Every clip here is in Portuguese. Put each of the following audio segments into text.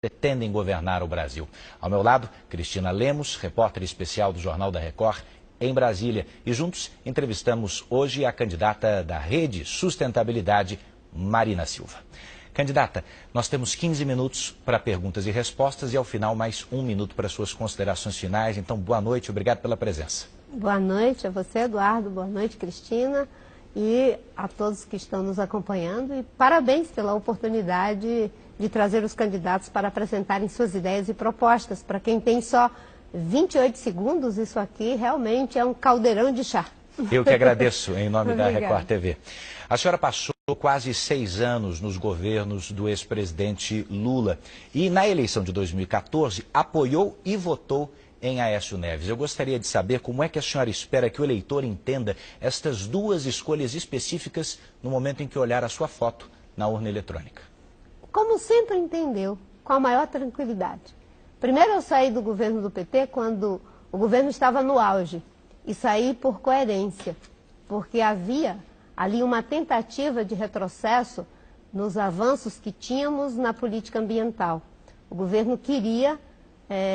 pretendem governar o Brasil. Ao meu lado, Cristina Lemos, repórter especial do Jornal da Record, em Brasília. E juntos entrevistamos hoje a candidata da Rede Sustentabilidade, Marina Silva. Candidata, nós temos 15 minutos para perguntas e respostas e ao final mais 1 minuto para suas considerações finais. Então, boa noite, obrigado pela presença. Boa noite a você, Eduardo. Boa noite, Cristina. E a todos que estão nos acompanhando. E parabéns pela oportunidade de trazer os candidatos para apresentarem suas ideias e propostas. Para quem tem só 28 segundos, isso aqui realmente é um caldeirão de chá. Eu que agradeço, em nome da Record TV. A senhora passou quase 6 anos nos governos do ex-presidente Lula e na eleição de 2014 apoiou e votou em Aécio Neves. Eu gostaria de saber como é que a senhora espera que o eleitor entenda estas duas escolhas específicas no momento em que olhar a sua foto na urna eletrônica. Como sempre entendeu, com a maior tranquilidade. Primeiro eu saí do governo do PT quando o governo estava no auge e saí por coerência, porque havia ali uma tentativa de retrocesso nos avanços que tínhamos na política ambiental. O governo queria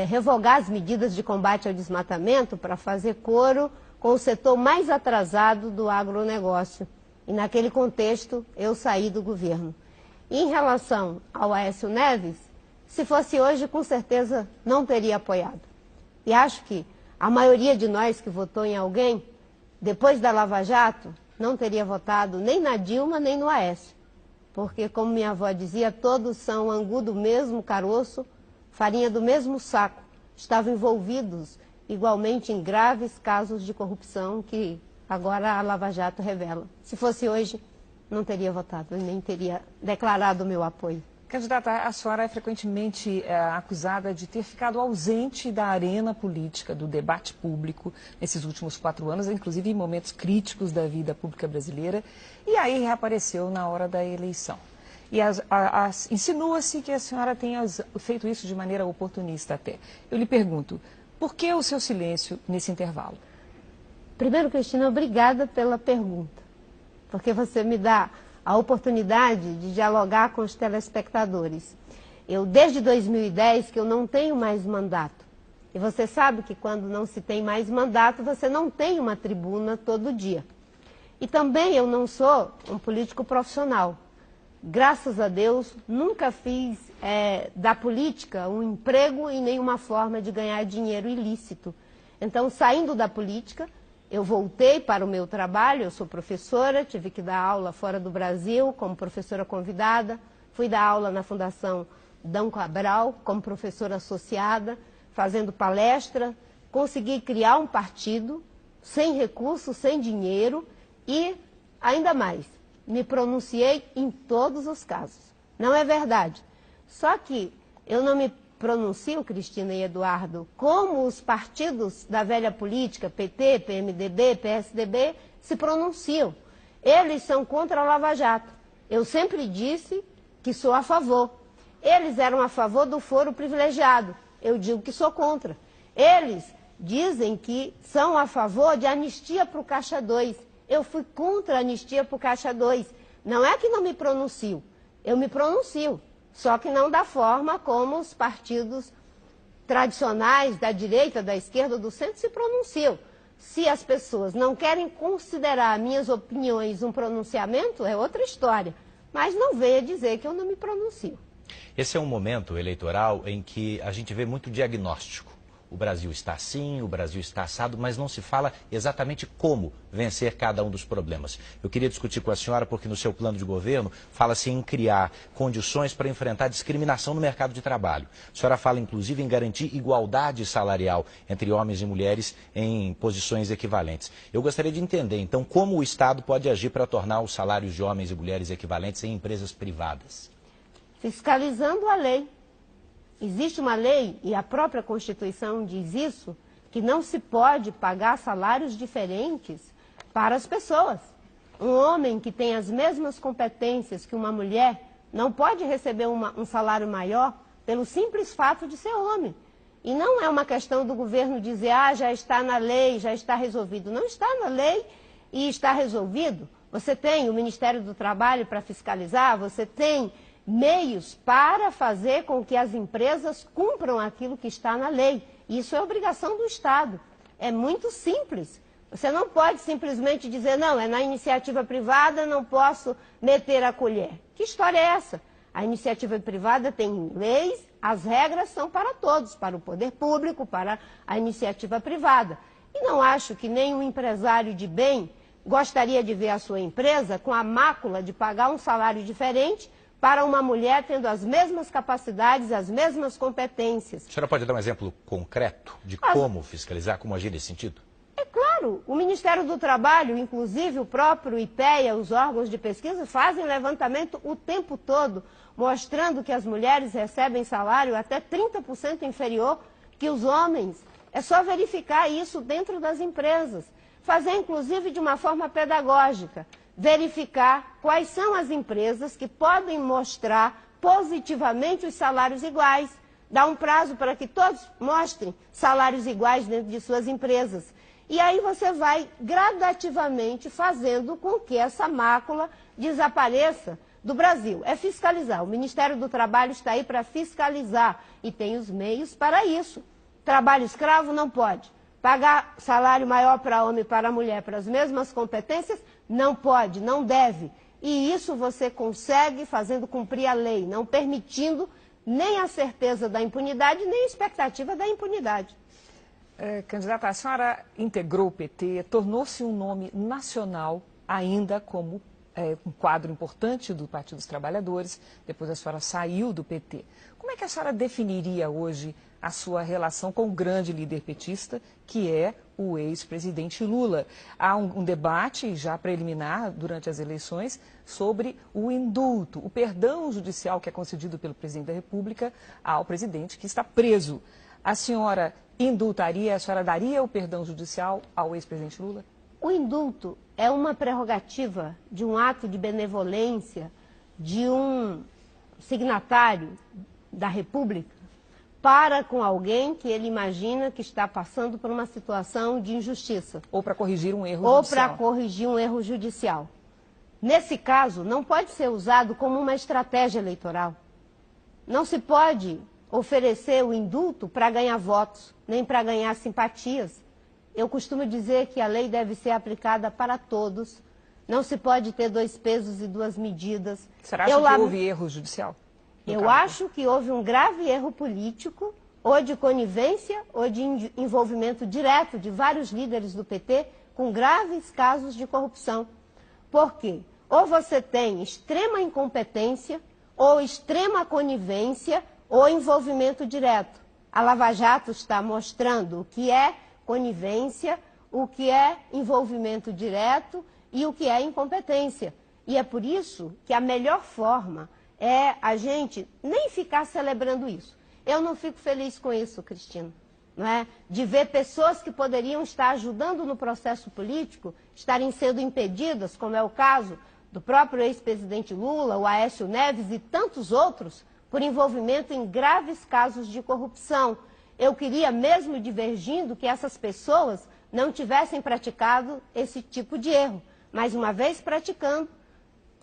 revogar as medidas de combate ao desmatamento para fazer coro com o setor mais atrasado do agronegócio. E naquele contexto eu saí do governo. E em relação ao Aécio Neves, se fosse hoje, com certeza não teria apoiado. E acho que a maioria de nós que votou em alguém, depois da Lava Jato, não teria votado nem na Dilma, nem no Aécio. Porque, como minha avó dizia, todos são angu do mesmo caroço, farinha do mesmo saco. Estavam envolvidos igualmente em graves casos de corrupção que agora a Lava Jato revela. Se fosse hoje, não teria votado, nem teria declarado o meu apoio. Candidata, a senhora é frequentemente acusada de ter ficado ausente da arena política, do debate público, nesses últimos 4 anos, inclusive em momentos críticos da vida pública brasileira, e aí reapareceu na hora da eleição. E insinua-se que a senhora tenha feito isso de maneira oportunista até. Eu lhe pergunto, por que o seu silêncio nesse intervalo? Primeiro, Cristina, obrigada pela pergunta, porque você me dá a oportunidade de dialogar com os telespectadores. Eu, desde 2010, que eu não tenho mais mandato. E você sabe que quando não se tem mais mandato, você não tem uma tribuna todo dia. E também eu não sou um político profissional. Graças a Deus, nunca fiz da política um emprego e nenhuma forma de ganhar dinheiro ilícito. Então, saindo da política, eu voltei para o meu trabalho, eu sou professora, tive que dar aula fora do Brasil como professora convidada, fui dar aula na Fundação Dom Cabral como professora associada, fazendo palestra, consegui criar um partido sem recursos, sem dinheiro e, ainda mais, me pronunciei em todos os casos. Não é verdade. Só que eu não me pronuncio, Cristina e Eduardo, como os partidos da velha política, PT, PMDB, PSDB, se pronunciam. Eles são contra a Lava Jato. Eu sempre disse que sou a favor. Eles eram a favor do foro privilegiado. Eu digo que sou contra. Eles dizem que são a favor de anistia para o Caixa 2. Eu fui contra a anistia para o Caixa 2. Não é que não me pronuncio. Eu me pronuncio. Só que não da forma como os partidos tradicionais, da direita, da esquerda, do centro, se pronunciam. Se as pessoas não querem considerar minhas opiniões um pronunciamento, é outra história. Mas não venha dizer que eu não me pronuncio. Esse é um momento eleitoral em que a gente vê muito diagnóstico. O Brasil está assim, o Brasil está assado, mas não se fala exatamente como vencer cada um dos problemas. Eu queria discutir com a senhora porque no seu plano de governo fala-se em criar condições para enfrentar discriminação no mercado de trabalho. A senhora fala inclusive em garantir igualdade salarial entre homens e mulheres em posições equivalentes. Eu gostaria de entender, então, como o Estado pode agir para tornar os salários de homens e mulheres equivalentes em empresas privadas. Fiscalizando a lei. Existe uma lei, e a própria Constituição diz isso, que não se pode pagar salários diferentes para as pessoas. Um homem que tem as mesmas competências que uma mulher não pode receber um salário maior pelo simples fato de ser homem. E não é uma questão do governo dizer, já está na lei, já está resolvido. Não está na lei e está resolvido. Você tem o Ministério do Trabalho para fiscalizar, você tem meios para fazer com que as empresas cumpram aquilo que está na lei. Isso é obrigação do Estado. É muito simples. Você não pode simplesmente dizer, não, é na iniciativa privada, não posso meter a colher. Que história é essa? A iniciativa privada tem leis, as regras são para todos, para o poder público, para a iniciativa privada. E não acho que nenhum empresário de bem gostaria de ver a sua empresa com a mácula de pagar um salário diferente para uma mulher tendo as mesmas capacidades, as mesmas competências. A senhora pode dar um exemplo concreto de como fiscalizar, como agir nesse sentido? É claro, o Ministério do Trabalho, inclusive o próprio IPEA, os órgãos de pesquisa, fazem levantamento o tempo todo, mostrando que as mulheres recebem salário até 30% inferior que os homens. É só verificar isso dentro das empresas. Fazer, inclusive, de uma forma pedagógica. Verificar quais são as empresas que podem mostrar positivamente os salários iguais. Dar um prazo para que todos mostrem salários iguais dentro de suas empresas. E aí você vai gradativamente fazendo com que essa mácula desapareça do Brasil. É fiscalizar. O Ministério do Trabalho está aí para fiscalizar e tem os meios para isso. Trabalho escravo não pode. Pagar salário maior para homem e para mulher para as mesmas competências não pode, não deve. E isso você consegue fazendo cumprir a lei, não permitindo nem a certeza da impunidade, nem a expectativa da impunidade. Candidata, a senhora integrou o PT, tornou-se um nome nacional ainda como um quadro importante do Partido dos Trabalhadores, depois a senhora saiu do PT. Como é que a senhora definiria hoje a sua relação com o grande líder petista, que é o ex-presidente Lula? Há um debate já preliminar durante as eleições sobre o indulto, o perdão judicial que é concedido pelo presidente da República ao presidente que está preso. A senhora indultaria, a senhora daria o perdão judicial ao ex-presidente Lula? O indulto é uma prerrogativa de um ato de benevolência de um signatário da República para com alguém que ele imagina que está passando por uma situação de injustiça. Ou para corrigir um erro judicial. Ou para corrigir um erro judicial. Nesse caso, não pode ser usado como uma estratégia eleitoral. Não se pode oferecer o indulto para ganhar votos, nem para ganhar simpatias. Eu costumo dizer que a lei deve ser aplicada para todos. Não se pode ter dois pesos e duas medidas. Será que houve erro judicial? Eu acho que houve um grave erro político, ou de conivência, ou de envolvimento direto de vários líderes do PT com graves casos de corrupção. Por quê? Ou você tem extrema incompetência, ou extrema conivência, ou envolvimento direto. A Lava Jato está mostrando o que é conivência, o que é envolvimento direto e o que é incompetência. E é por isso que a melhor forma é a gente nem ficar celebrando isso. Eu não fico feliz com isso, Cristina, não é? De ver pessoas que poderiam estar ajudando no processo político estarem sendo impedidas, como é o caso do próprio ex-presidente Lula, o Aécio Neves e tantos outros, por envolvimento em graves casos de corrupção. Eu queria, mesmo divergindo, que essas pessoas não tivessem praticado esse tipo de erro. Mas uma vez praticando,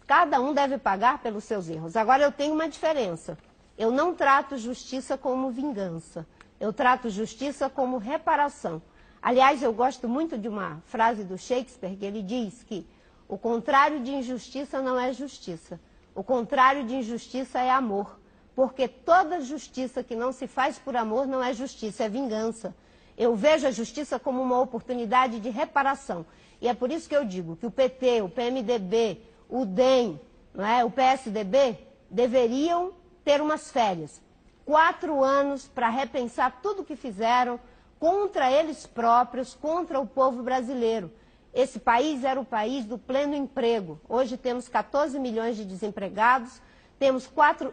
cada um deve pagar pelos seus erros. Agora, eu tenho uma diferença. Eu não trato justiça como vingança. Eu trato justiça como reparação. Aliás, eu gosto muito de uma frase do Shakespeare, que ele diz que o contrário de injustiça não é justiça. O contrário de injustiça é amor. Porque toda justiça que não se faz por amor não é justiça, é vingança. Eu vejo a justiça como uma oportunidade de reparação. E é por isso que eu digo que o PT, o PMDB, o DEM, não é? O PSDB, deveriam ter umas férias. 4 anos para repensar tudo o que fizeram contra eles próprios, contra o povo brasileiro. Esse país era o país do pleno emprego. Hoje temos 14 milhões de desempregados, temos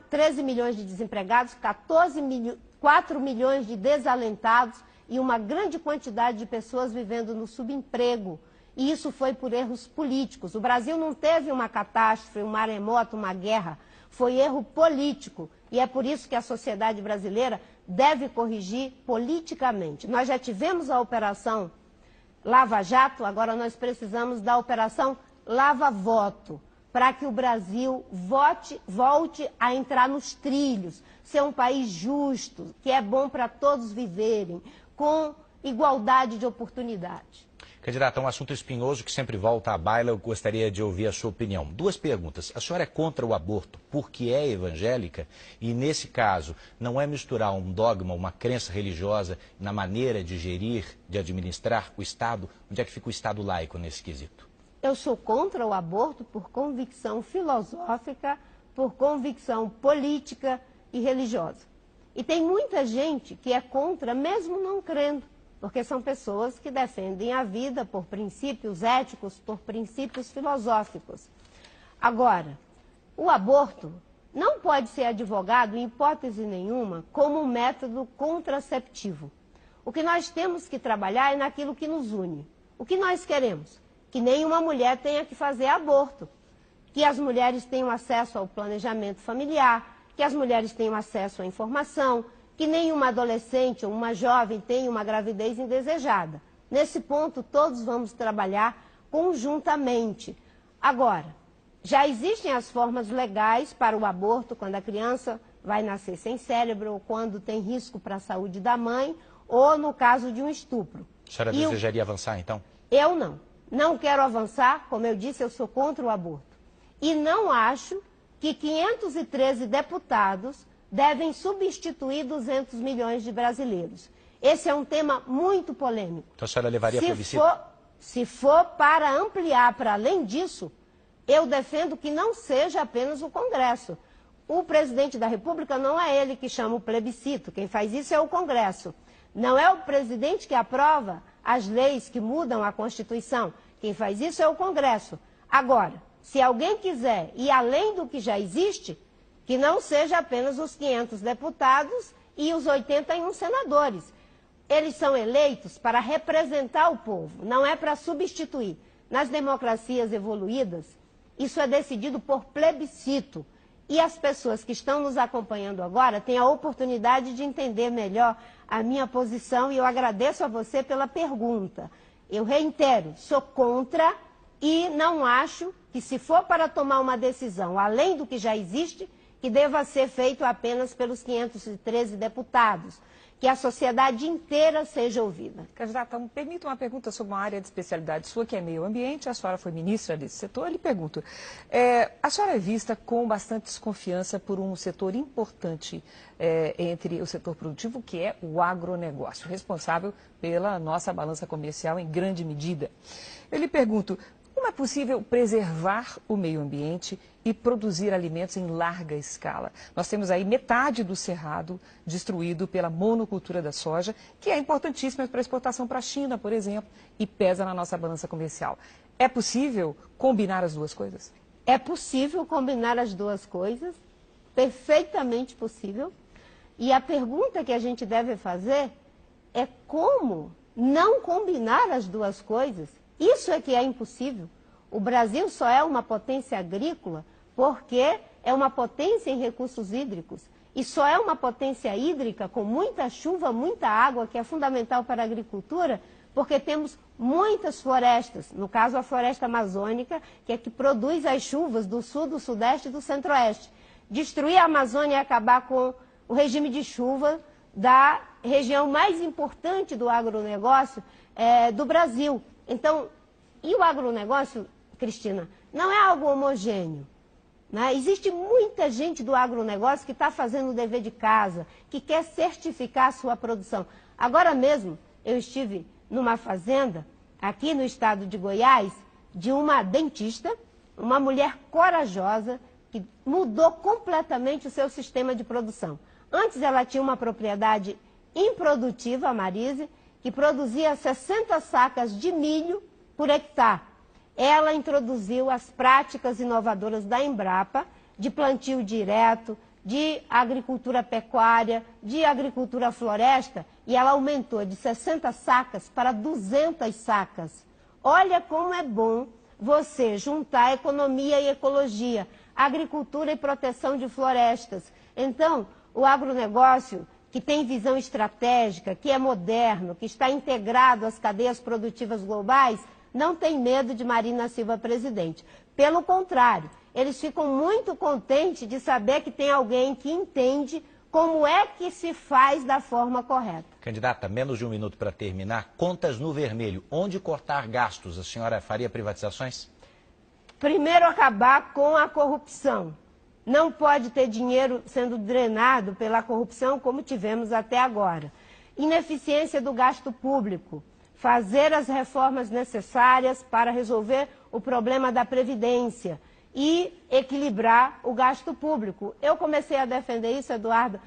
13 milhões de desempregados, 4 milhões de desalentados e uma grande quantidade de pessoas vivendo no subemprego. E isso foi por erros políticos. O Brasil não teve uma catástrofe, um maremoto, uma guerra. Foi erro político. E é por isso que a sociedade brasileira deve corrigir politicamente. Nós já tivemos a Operação Lava Jato, agora nós precisamos da Operação Lava Voto. para que o Brasil volte a entrar nos trilhos, ser um país justo, que é bom para todos viverem, com igualdade de oportunidade. Candidata, um assunto espinhoso que sempre volta à baila, eu gostaria de ouvir a sua opinião. Duas perguntas. A senhora é contra o aborto porque é evangélica? E, nesse caso, não é misturar um dogma, uma crença religiosa na maneira de gerir, de administrar o Estado? Onde é que fica o Estado laico nesse quesito? Eu sou contra o aborto por convicção filosófica, por convicção política e religiosa. E tem muita gente que é contra, mesmo não crendo, porque são pessoas que defendem a vida por princípios éticos, por princípios filosóficos. Agora, o aborto não pode ser advogado, em hipótese nenhuma, como um método contraceptivo. O que nós temos que trabalhar é naquilo que nos une. O que nós queremos? Que nenhuma mulher tenha que fazer aborto, que as mulheres tenham acesso ao planejamento familiar, que as mulheres tenham acesso à informação, que nenhuma adolescente ou uma jovem tenha uma gravidez indesejada. Nesse ponto, todos vamos trabalhar conjuntamente. Agora, já existem as formas legais para o aborto, quando a criança vai nascer sem cérebro, ou quando tem risco para a saúde da mãe, ou no caso de um estupro. A senhora desejaria avançar, então? Eu não. Não quero avançar, como eu disse, eu sou contra o aborto. E não acho que 513 deputados devem substituir 200 milhões de brasileiros. Esse é um tema muito polêmico. Então a senhora levaria a plebiscito? Se for para ampliar para além disso, eu defendo que não seja apenas o Congresso. O presidente da República não é ele que chama o plebiscito, quem faz isso é o Congresso. Não é o presidente que aprova as leis que mudam a Constituição, quem faz isso é o Congresso. Agora, se alguém quiser ir além do que já existe, que não seja apenas os 500 deputados e os 81 senadores. Eles são eleitos para representar o povo, não é para substituir. Nas democracias evoluídas, isso é decidido por plebiscito. E as pessoas que estão nos acompanhando agora têm a oportunidade de entender melhor a minha posição e eu agradeço a você pela pergunta. Eu reitero, sou contra e não acho que se for para tomar uma decisão além do que já existe, que deva ser feito apenas pelos 513 deputados, que a sociedade inteira seja ouvida. Candidata, permita uma pergunta sobre uma área de especialidade sua, que é meio ambiente, a senhora foi ministra desse setor, eu lhe pergunto, a senhora é vista com bastante desconfiança por um setor importante entre o setor produtivo, que é o agronegócio, responsável pela nossa balança comercial em grande medida. Eu lhe pergunto, como é possível preservar o meio ambiente e produzir alimentos em larga escala? Nós temos aí metade do cerrado destruído pela monocultura da soja, que é importantíssima para a exportação para a China, por exemplo, e pesa na nossa balança comercial. É possível combinar as duas coisas? É possível combinar as duas coisas, perfeitamente possível. E a pergunta que a gente deve fazer é como não combinar as duas coisas. Isso é que é impossível. O Brasil só é uma potência agrícola porque é uma potência em recursos hídricos. E só é uma potência hídrica com muita chuva, muita água, que é fundamental para a agricultura, porque temos muitas florestas. No caso, a floresta amazônica, que é que produz as chuvas do sul, do sudeste e do centro-oeste. Destruir a Amazônia e acabar com o regime de chuva da região mais importante do agronegócio do Brasil. Então, e o agronegócio, Cristina, não é algo homogêneo. Né? Existe muita gente do agronegócio que está fazendo o dever de casa, que quer certificar a sua produção. Agora mesmo, eu estive numa fazenda, aqui no estado de Goiás, de uma dentista, uma mulher corajosa, que mudou completamente o seu sistema de produção. Antes ela tinha uma propriedade improdutiva, a Marise, que produzia 60 sacas de milho por hectare. Ela introduziu as práticas inovadoras da Embrapa, de plantio direto, de agricultura pecuária, de agricultura floresta, e ela aumentou de 60 sacas para 200 sacas. Olha como é bom você juntar economia e ecologia, agricultura e proteção de florestas. Então, o agronegócio, que tem visão estratégica, que é moderno, que está integrado às cadeias produtivas globais, não tem medo de Marina Silva presidente. Pelo contrário, eles ficam muito contentes de saber que tem alguém que entende como é que se faz da forma correta. Candidata, menos de um minuto para terminar. Contas no vermelho. Onde cortar gastos? A senhora faria privatizações? Primeiro, acabar com a corrupção. Não pode ter dinheiro sendo drenado pela corrupção como tivemos até agora. Ineficiência do gasto público. Fazer as reformas necessárias para resolver o problema da Previdência e equilibrar o gasto público. Eu comecei a defender isso, Eduardo,